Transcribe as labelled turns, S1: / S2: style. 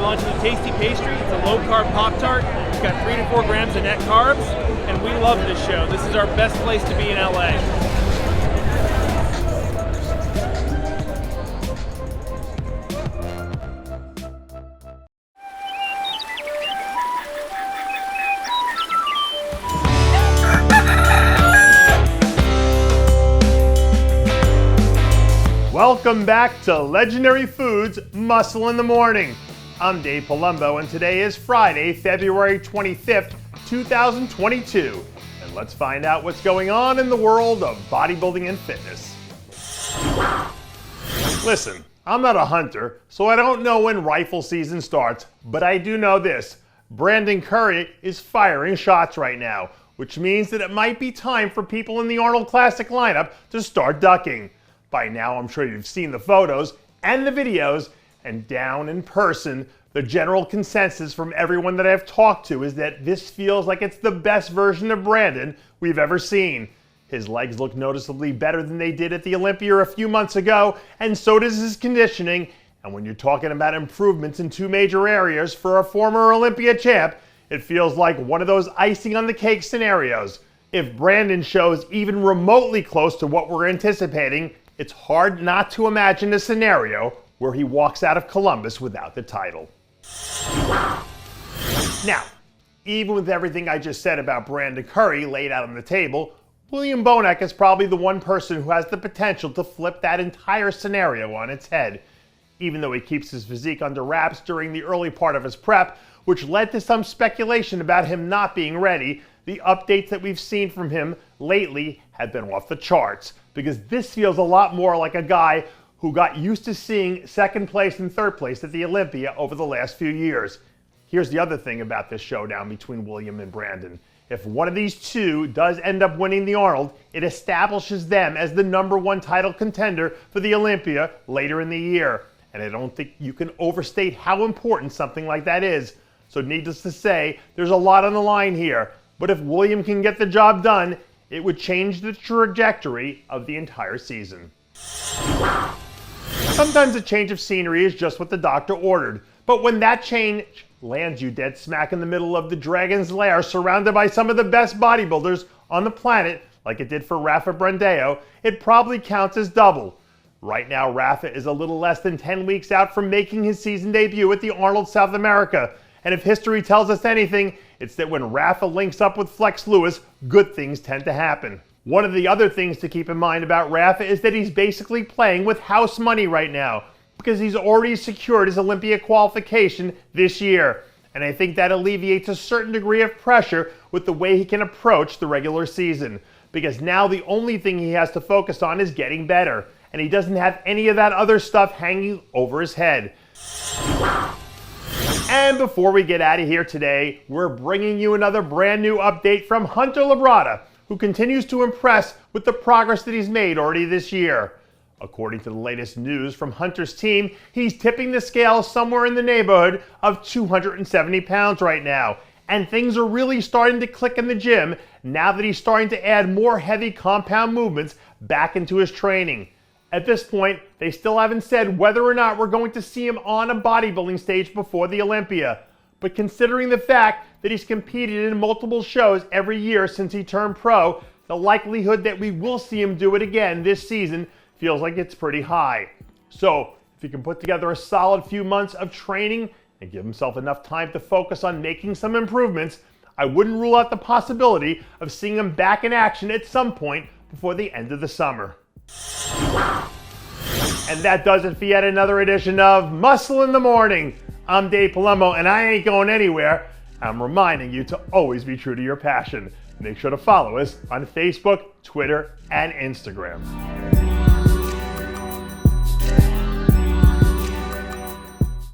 S1: launching a tasty pastry. It's a low-carb Pop-Tart. It's got 3 to 4 grams of net carbs, and we love this show. This is our best place to be in LA.
S2: Welcome back to Legendary Foods Muscle in the Morning. I'm Dave Palumbo, and today is Friday, February 25th, 2022. And let's find out what's going on in the world of bodybuilding and fitness. Listen, I'm not a hunter, so I don't know when rifle season starts, but I do know this. Brandon Curry is firing shots right now, which means that it might be time for people in the Arnold Classic lineup to start ducking. By now, I'm sure you've seen the photos and the videos, and down in person, the general consensus from everyone that I've talked to is that this feels like it's the best version of Brandon we've ever seen. His legs look noticeably better than they did at the Olympia a few months ago, and so does his conditioning. And when you're talking about improvements in 2 major areas for a former Olympia champ, it feels like one of those icing on the cake scenarios. If Brandon shows even remotely close to what we're anticipating, it's hard not to imagine a scenario where he walks out of Columbus without the title. Now, even with everything I just said about Brandon Curry laid out on the table, William Bonac is probably the one person who has the potential to flip that entire scenario on its head. Even though he keeps his physique under wraps during the early part of his prep, which led to some speculation about him not being ready, the updates that we've seen from him lately have been off the charts, because this feels a lot more like a guy who got used to seeing second place and third place at the Olympia over the last few years. Here's the other thing about this showdown between William and Brandon. If one of these two does end up winning the Arnold, it establishes them as the #1 title contender for the Olympia later in the year. And I don't think you can overstate how important something like that is. So needless to say, there's a lot on the line here. But if William can get the job done, it would change the trajectory of the entire season. Sometimes a change of scenery is just what the doctor ordered, but when that change lands you dead smack in the middle of the Dragon's Lair, surrounded by some of the best bodybuilders on the planet, like it did for Rafael Brandao, it probably counts as double. Right now, Raffa is a little less than 10 weeks out from making his season debut at the Arnold South America. And if history tells us anything, it's that when Raffa links up with Flex Lewis, good things tend to happen. One of the other things to keep in mind about Raffa is that he's basically playing with house money right now, because he's already secured his Olympia qualification this year. And I think that alleviates a certain degree of pressure with the way he can approach the regular season, because now the only thing he has to focus on is getting better, and he doesn't have any of that other stuff hanging over his head. And before we get out of here today, we're bringing you another brand new update from Hunter Labrada, who continues to impress with the progress that he's made already this year. According to the latest news from Hunter's team, he's tipping the scale somewhere in the neighborhood of 270 pounds right now. And things are really starting to click in the gym now that he's starting to add more heavy compound movements back into his training. At this point, they still haven't said whether or not we're going to see him on a bodybuilding stage before the Olympia. But considering the fact that he's competed in multiple shows every year since he turned pro, the likelihood that we will see him do it again this season feels like it's pretty high. So, if he can put together a solid few months of training and give himself enough time to focus on making some improvements, I wouldn't rule out the possibility of seeing him back in action at some point before the end of the summer. And that does it for yet another edition of Muscle in the Morning. I'm Dave Palumbo, and I ain't going anywhere. I'm reminding you to always be true to your passion. Make sure to follow us on Facebook, Twitter, and Instagram.